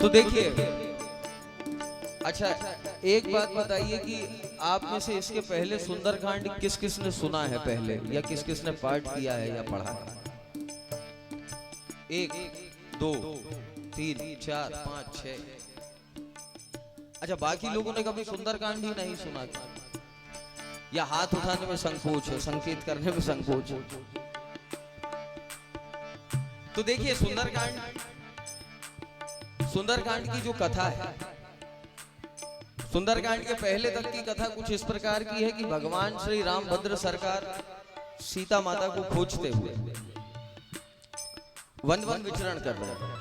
तो देखिए, अच्छा एक बात बताइए कि आप में से इसके पहले सुंदरकांड किस किस ने सुना है पहले, या किस किस ने पाठ किया है या पढ़ा है? 1 2 3 4 5 6। अच्छा, बाकी लोगों ने कभी सुंदरकांड ही नहीं सुना था, या हाथ उठाने में संकोच है, संकेत करने में संकोच है? तो देखिए, सुंदरकांड की जो कथा है, सुंदरकांड के पहले तक की कथा कुछ इस प्रकार की है कि भगवान श्री रामभद्र सरकार सीता माता को खोजते हुए वन वन विचरण कर रहे हैं।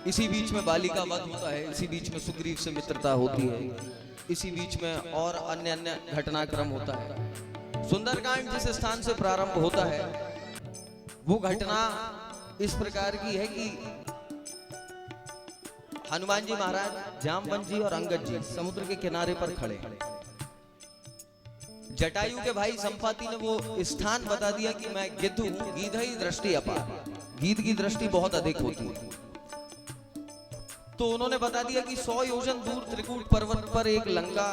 इसी बीच में बाली का वध होता है, इसी बीच में सुग्रीव से मित्रता होती है, इसी बीच में और अन्य अन्य घटनाक्रम होता है। सुंदरकांड जिस स्थान से प्रारंभ होता है वो घटना इस प्रकार की है कि हनुमान जी महाराज, जामवंत जी और अंगद जी समुद्र के किनारे पर खड़े हैं। जटायु के भाई संपाति ने वो स्थान बता दिया कि मैं गिद्ध हूं, गीधई दृष्टि अपार, गीध की दृष्टि बहुत अधिक होती है। तो उन्होंने बता दिया कि 100 योजन दूर त्रिकूट पर्वत पर एक लंका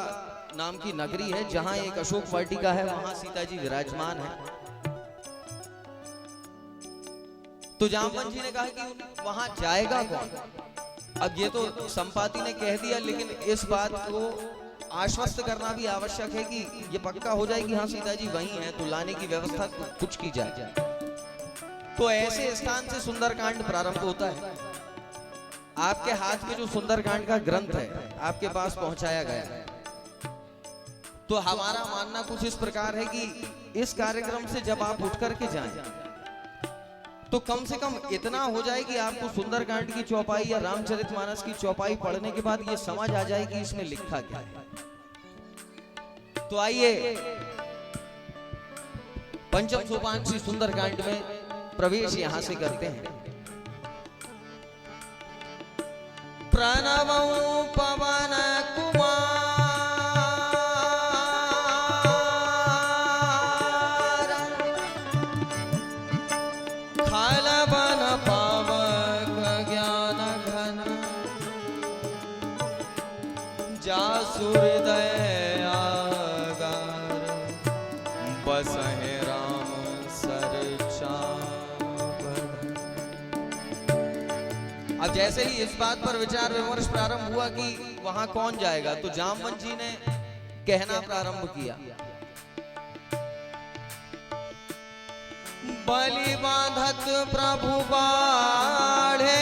नाम की नगरी है, जहां एक अशोक वाटिका है, वहां सीता जी विराजमान है। तो जामवंत जी ने कहा कि वहां जाएगा कौन? अब ये तो संपाति ने कह दिया, लेकिन इस बात को आश्वस्त करना भी आवश्यक है कि ये पक्का हो जाए कि हाँ सीता जी वहीं हैं, तो लाने की व्यवस्था कुछ की जाए। तो ऐसे स्थान से सुंदरकांड प्रारंभ होता है। आपके हाथ में जो सुंदरकांड का ग्रंथ है आपके पास पहुंचाया गया है। तो हमारा मानना कुछ इस प्रकार है कि इस कार्यक्रम से जब आप उठ करके जाएं तो कम से कम इतना हो जाए कि आपको सुंदरकांड की चौपाई या रामचरितमानस की चौपाई पढ़ने के बाद ये समझ आ जाए कि इसमें लिखा क्या है। तो आइए पंचम सोपान श्री सुंदरकांड में प्रवेश यहां से करते हैं। प्रणवं पवन कुमार खालवन पावक ज्ञान घन जासु हृदय आगार बसहि राम अब जैसे ही इस बात पर विचार विमर्श प्रारंभ हुआ कि वहां कौन जाएगा, तो जामवंत जी ने कहना प्रारंभ किया, बलि बांधत प्रभु बाढ़े,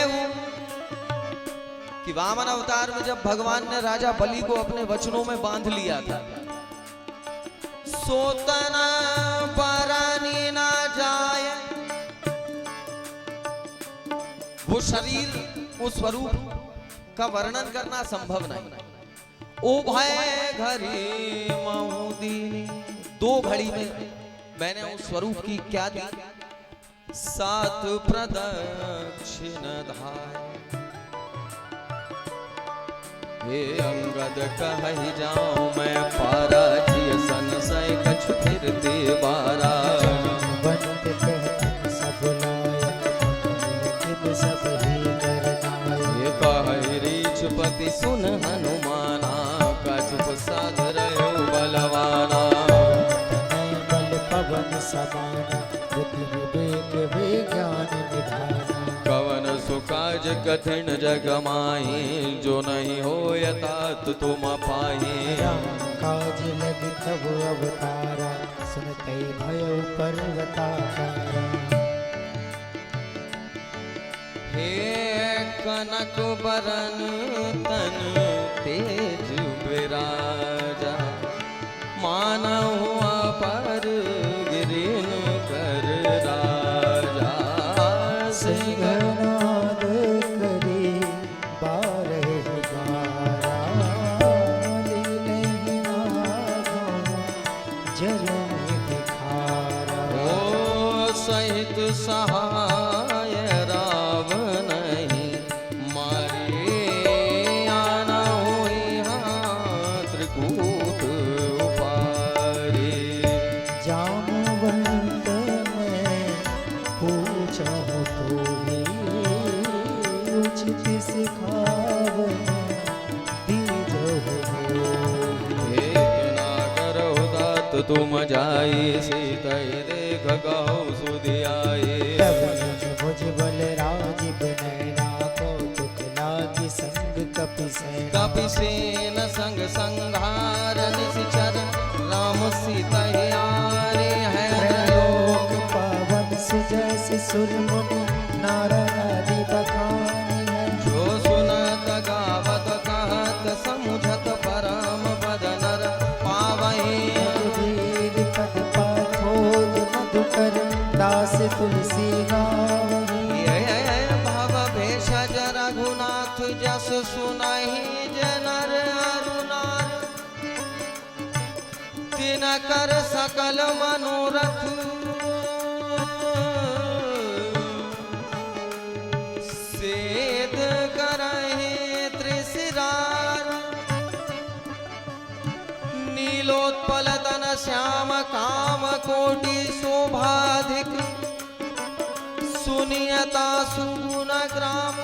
कि वामन अवतार में जब भगवान ने राजा बलि को अपने वचनों में बांध लिया था, सोतन परानी ना जाए, वो शरीर उस स्वरूप का वर्णन करना संभव नहीं। ओ भय घड़ी मऊदीनी, 2 घड़ी में मैंने उस स्वरूप की क्या दी, 7 प्रदक्षिण धाय, हे अंगद कहि जाऊं मैं पाराजिय संशय कछु फिर देवारा, पति सुन हनुमाना, कछुप साध रहो बलवाना, बल पवन समाना, बुद्धि विवेक विज्ञान निधाना, कवन सुकाज कठिन जग माही, जो नहीं हो यतात तुम पाही, काज लगी तब अवतारा, सुनते भयो पर्वतारा, हे कनक बरन तन तेज विराजा, मानहु अपर गिरिन कर राजा, सिंहनाद करी 12 बारा, लीलहि माधव जलन दिखारा, ओ सहित सहाय रावण जामवंत में पूछो तो ही तुम जाई सीतई देख गौ सुधियाई। तब भुज बल राजीव नैना कौतुक लागी संग कपिसेना। कपिसेन संग संघार निशिचर राम सीतयारी है। त्रैलोक पावन सुजस सुर मुनि नारद आदि बखानी है। जो सुनत गावत कहत समुझत परम पद नर पावहि। रघुवीर पद पाथोज मधुकर दास तुलसी गावहि। भव भेषज रघुनाथ जस सुनहि जनर अरुनार। तिनकर सकल मनोरथ सेध करहि त्रिशिरार। नीलोत्पल तन श्याम काम कोटि शोभाधिक। सुनियता सुगुण ग्राम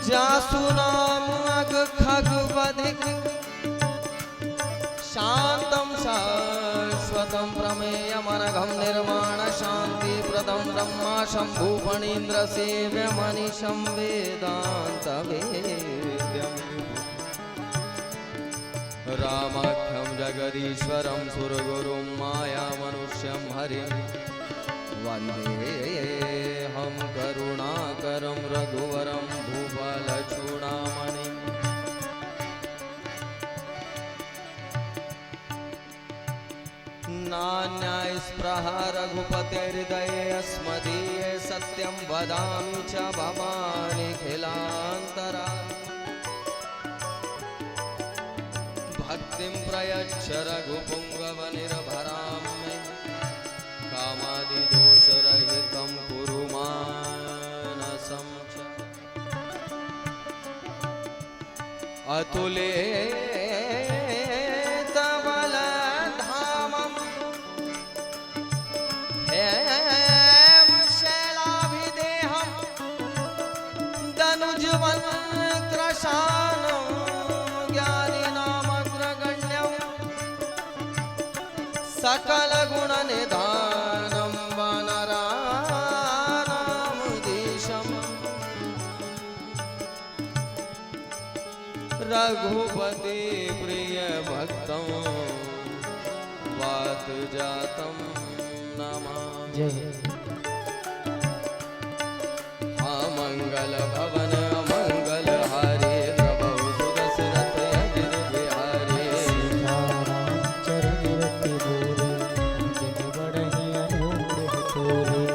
जासु नाम अग खग बधिक। शांतं शाश्वतं प्रमेयमनघं निर्माण शांति प्रदं ब्रह्मा शंभु फणीन्द्र सेव्य मनीषं वेदांत वेद्यम्। रामाख्यं जगदीश्वरं सुरगुरुं माया मनुष्यं हरिं वन्देऽहं करुणाकरं रघुवरं भूपालचूडामणिम्। नान्यास्पृहा रघुपतिर्हृदये अस्मदीये सत्यं वदामि च भवानिखिलान्तरा। भक्तिं प्रयच्छ रघुपुङ्गवनिर्भरां मे। कामादिदोषरहितं कुरु मानसं च। अतुले सकल गुण निधानं वानराणां देशम्। रघुपति प्रिय भक्तं वात जातं नमामि। अमंगल भवन अमंगल हारे प्रभु सुदशरथ अजित बिहारी। सीताराम चरण रति बोले जिन बढ़हि अनुग्रह तोरे।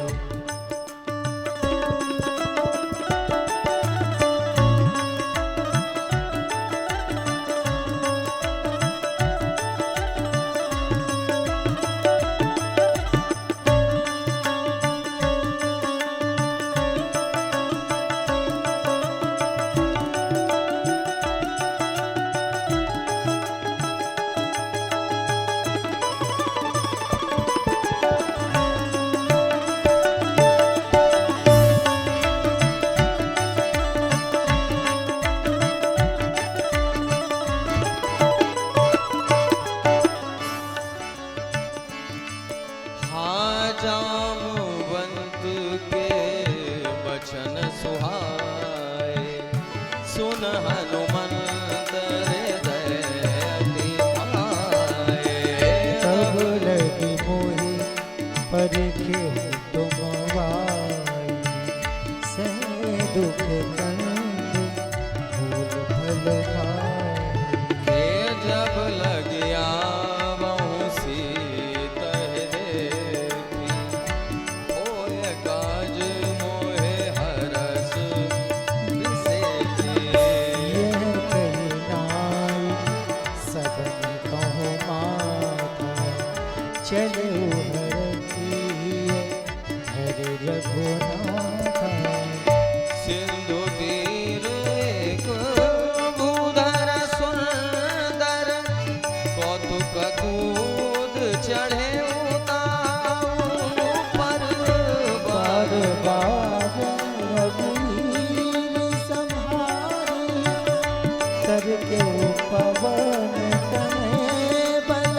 सुन हनुमंत हृदय भाए। तब लगी मोहि परखे तुम वाई। सह दुख कंद फूल फल खाई। जब लगिया बहु सीत देखी। होय काज मोहे हरस बिसेठी। यह कही नाई सबन कहूँ माता। चले हरखिए हर रघुनाथा। सिंधु तीर एक भूधर सुंदर। कौतुक कूद चढ़े उताऊ पर। बार बार रघुवीर संहारे। करके पवन तनय बल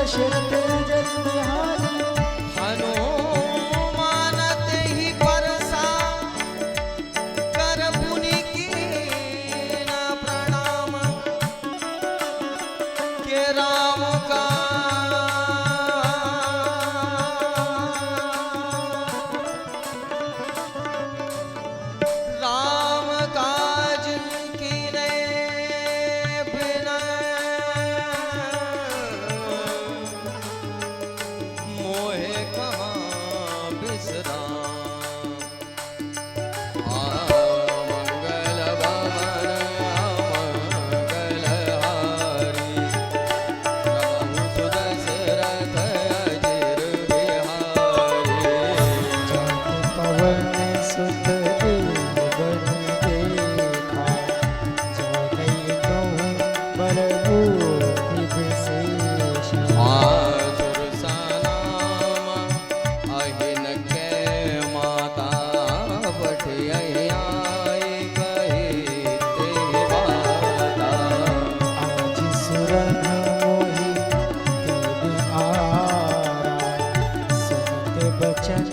दशरथ जन बिहारी हनुमान तेहि परसा कर पुनि कीन प्रणाम के राम का राम काज कीने बिना मोहे कहाँ बिसराम मंगल भवन मंगल हारी प्रभु सुदशरथ अजिर बिहारी जात पवन सुत देवन देखा जातै कहूँ बरबूढ़ि विशेषा आसुर सनाम अहिन के माता बठियाई कहे ते वादा आज सुरन मोहि तेरी आरा सुनत बचन